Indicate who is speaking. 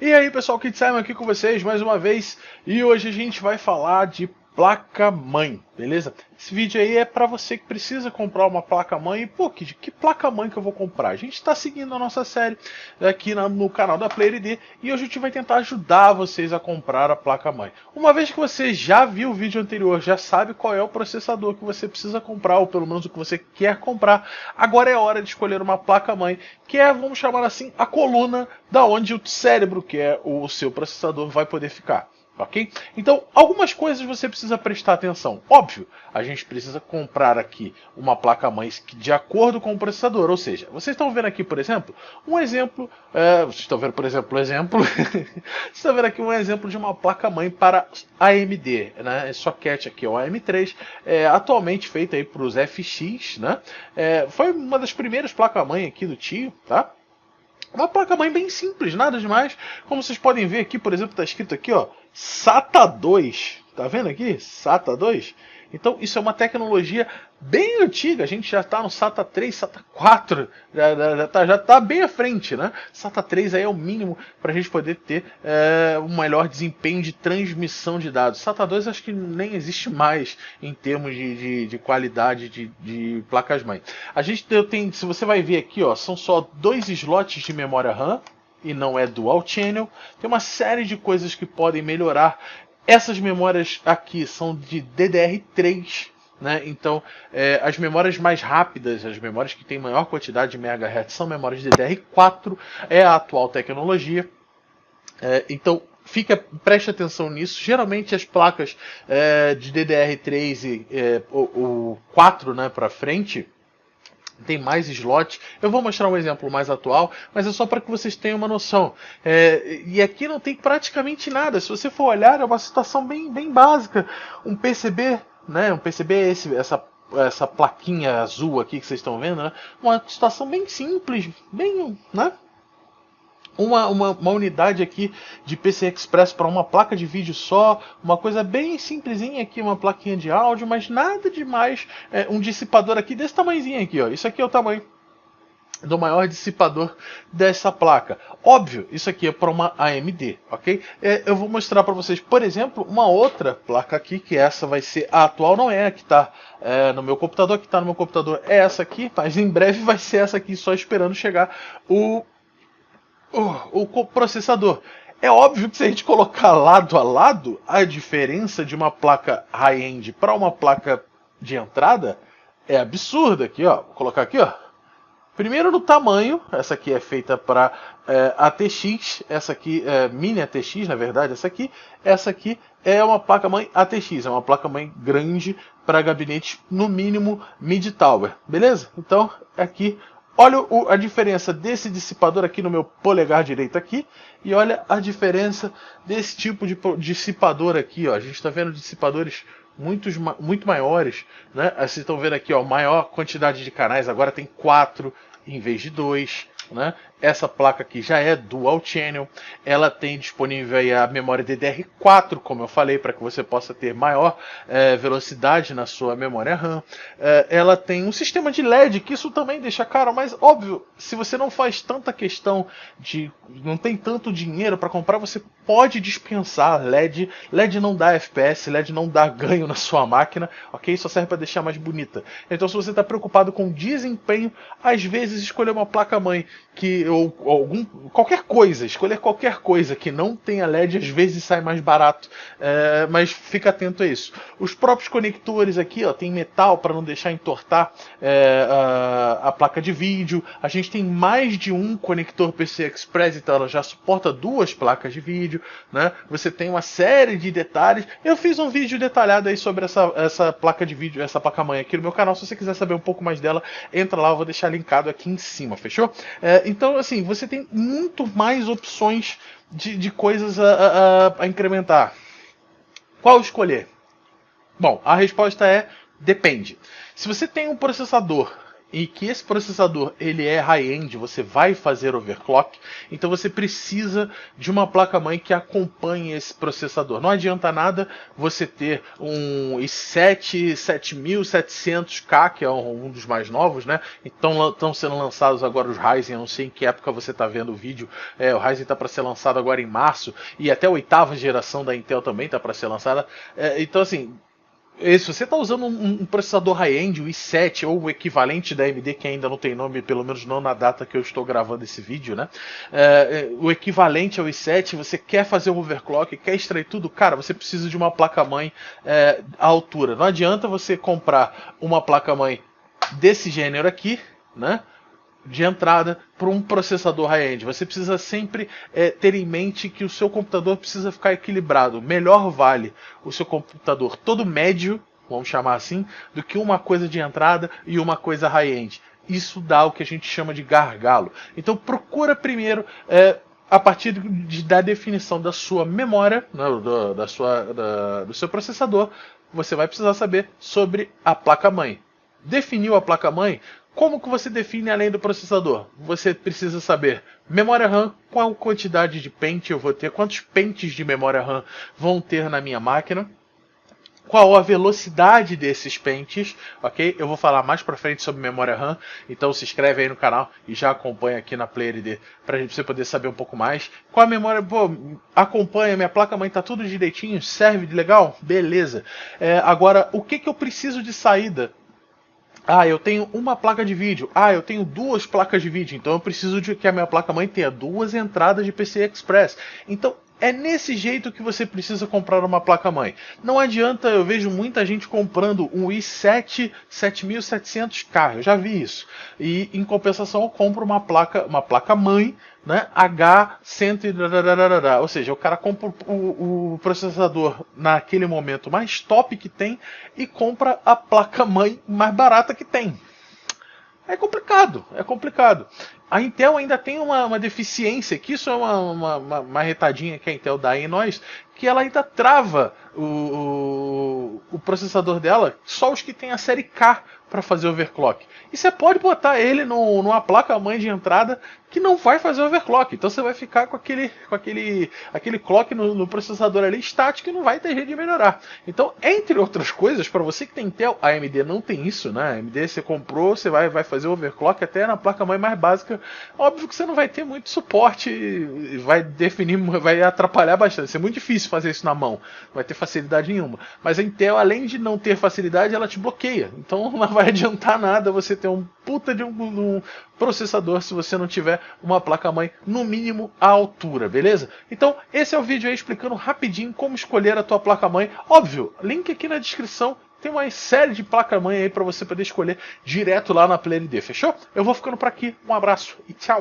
Speaker 1: E aí pessoal, Kid Simon aqui com vocês mais uma vez, e hoje a gente vai falar de placa-mãe, beleza? Esse vídeo aí é para você que precisa comprar uma placa-mãe e, pô, que placa-mãe que eu vou comprar? A gente está seguindo a nossa série aqui no canal da PlayerID e hoje a gente vai tentar ajudar vocês a comprar a placa-mãe. Uma vez que você já viu o vídeo anterior, já sabe qual é o processador que você precisa comprar, ou pelo menos o que você quer comprar, agora é hora de escolher uma placa-mãe, que é, vamos chamar assim, a coluna da onde o cérebro, que é o seu processador, vai poder ficar. Ok? Então, algumas coisas você precisa prestar atenção. Óbvio, a gente precisa comprar aqui uma placa-mãe de acordo com o processador. Ou seja, vocês estão vendo aqui, por exemplo, um exemplo. Vocês estão vendo, por exemplo, vocês estão vendo aqui um exemplo de uma placa-mãe para AMD, né? Socket aqui, o AM3, atualmente feita aí para os FX, né? Foi uma das primeiras placas-mãe aqui do tio, tá? Uma placa-mãe bem simples, nada demais. Como vocês podem ver aqui, por exemplo, está escrito aqui, ó, SATA 2. Tá vendo aqui? SATA 2. Então, isso é uma tecnologia bem antiga. A gente já está no SATA 3, SATA 4. Já tá bem à frente, né? SATA 3 aí é o mínimo para a gente poder ter um melhor desempenho de transmissão de dados. SATA 2 acho que nem existe mais em termos de qualidade de placas-mãe. A gente tem, se você vai ver aqui, ó, são só 2 slots de memória RAM e não é dual channel. Tem uma série de coisas que podem melhorar. Essas memórias aqui são de DDR3, né? Então, as memórias mais rápidas, as memórias que têm maior quantidade de megahertz, são memórias de DDR4, é a atual tecnologia. Então, preste atenção nisso. Geralmente as placas de DDR3 o 4, né, para frente, tem mais slot. Eu vou mostrar um exemplo mais atual, mas é só para que vocês tenham uma noção. E aqui não tem praticamente nada. Se você for olhar, é uma situação bem básica. Um PCB, né? Um PCB essa plaquinha azul aqui que vocês estão vendo, né? Uma situação bem simples, bem, né? Uma unidade aqui de PCI Express para uma placa de vídeo só, uma coisa bem simplesinha aqui, uma plaquinha de áudio, mas nada demais. Um dissipador aqui desse tamanhozinho aqui, ó. Isso aqui é o tamanho do maior dissipador dessa placa. Óbvio, isso aqui é para uma AMD, ok? Eu vou mostrar para vocês, por exemplo, uma outra placa aqui, que essa vai ser a atual, não é a que está no meu computador. A que está no meu computador é essa aqui, mas em breve vai ser essa aqui, só esperando chegar o processador. É óbvio que se a gente colocar lado a lado, a diferença de uma placa high-end para uma placa de entrada é absurda. Aqui, ó, vou colocar aqui, ó. Primeiro no tamanho, essa aqui é feita para ATX, essa aqui é mini ATX, na verdade, essa aqui é uma placa-mãe ATX, é uma placa-mãe grande para gabinetes, no mínimo, mid-tower, beleza? Então, aqui, olha a diferença desse dissipador aqui no meu polegar direito aqui, e olha a diferença desse tipo de dissipador aqui, ó. A gente está vendo dissipadores muito maiores, né? Vocês estão vendo aqui, ó, maior quantidade de canais, agora tem 4 em vez de 2, né? Essa placa aqui já é dual channel, ela tem disponível aí a memória DDR4, como eu falei, para que você possa ter maior velocidade na sua memória RAM. Ela tem um sistema de LED, que isso também deixa caro, mas óbvio, se você não faz tanta questão não tem tanto dinheiro para comprar, você pode dispensar LED. LED não dá FPS, LED não dá ganho na sua máquina, ok? Só serve para deixar mais bonita. Então, se você está preocupado com desempenho, às vezes escolher uma placa-mãe escolher qualquer coisa que não tenha LED, às vezes sai mais barato, mas fica atento a isso. Os próprios conectores aqui, ó, tem metal para não deixar entortar a placa de vídeo. A gente tem mais de um conector PCI Express, então ela já suporta 2 placas de vídeo, né? Você tem uma série de detalhes. Eu fiz um vídeo detalhado aí sobre essa placa de vídeo, essa placa-mãe aqui no meu canal. Se você quiser saber um pouco mais dela, entra lá, eu vou deixar linkado aqui em cima, fechou? Então, assim, você tem muito mais opções de coisas a incrementar. Qual escolher? Bom, a resposta é depende. Se você tem um processador e que esse processador ele é high-end, você vai fazer overclock, então você precisa de uma placa-mãe que acompanhe esse processador. Não adianta nada você ter um i7 7700K, que é um dos mais novos, né? Então estão sendo lançados agora os Ryzen, eu não sei em que época você está vendo o vídeo, o Ryzen está para ser lançado agora em março, e até a 8ª geração da Intel também está para ser lançada, então assim... Se você está usando um processador high-end, o i7 ou o equivalente da AMD, que ainda não tem nome, pelo menos não na data que eu estou gravando esse vídeo, né? O equivalente ao i7, você quer fazer o overclock, quer extrair tudo, cara, você precisa de uma placa-mãe à altura. Não adianta você comprar uma placa-mãe desse gênero aqui, né? De entrada para um processador high-end. Você precisa sempre ter em mente que o seu computador precisa ficar equilibrado. Melhor vale o seu computador todo médio, vamos chamar assim, do que uma coisa de entrada e uma coisa high-end. Isso dá o que a gente chama de gargalo. Então procura primeiro, a partir da definição da sua memória, né, do seu processador, você vai precisar saber sobre a placa-mãe. Definiu a placa-mãe? Como que você define além do processador? Você precisa saber memória RAM, qual quantidade de pente eu vou ter, quantos pentes de memória RAM vão ter na minha máquina, qual a velocidade desses pentes, ok? Eu vou falar mais pra frente sobre memória RAM, então se inscreve aí no canal e já acompanha aqui na PlayerD pra você poder saber um pouco mais. Qual a memória? Pô, acompanha, minha placa-mãe tá tudo direitinho, serve de legal? Beleza. Agora, o que eu preciso de saída? Eu tenho uma placa de vídeo. Eu tenho 2 placas de vídeo. Então eu preciso de que a minha placa-mãe tenha 2 entradas de PCI Express. Então é nesse jeito que você precisa comprar uma placa-mãe. Não adianta, eu vejo muita gente comprando um i7 7700K. Eu já vi isso. E em compensação eu compro uma placa-mãe, né, H100, ou seja, o cara compra o processador naquele momento mais top que tem e compra a placa-mãe mais barata que tem. É complicado, é complicado. A Intel ainda tem uma deficiência, que isso é uma retadinha que a Intel dá em nós, que ela ainda trava o processador dela, só os que tem a série K para fazer overclock. E você pode botar ele numa placa-mãe de entrada que não vai fazer overclock. Então você vai ficar com aquele clock no processador ali estático e não vai ter jeito de melhorar. Então, entre outras coisas, para você que tem Intel, a AMD não tem isso, né? A AMD você comprou, você vai fazer overclock até na placa-mãe mais básica. Óbvio que você não vai ter muito suporte, vai atrapalhar bastante. Vai ser muito difícil fazer isso na mão, não vai ter facilidade nenhuma. Mas a Intel, além de não ter facilidade, ela te bloqueia. Então não vai adiantar nada você ter um puta de um processador se você não tiver uma placa-mãe no mínimo à altura, beleza? Então esse é o vídeo aí explicando rapidinho como escolher a tua placa-mãe. Óbvio, link aqui na descrição. Tem uma série de placa-mãe aí para você poder escolher direto lá na PlayerD, fechou? Eu vou ficando por aqui, um abraço e tchau!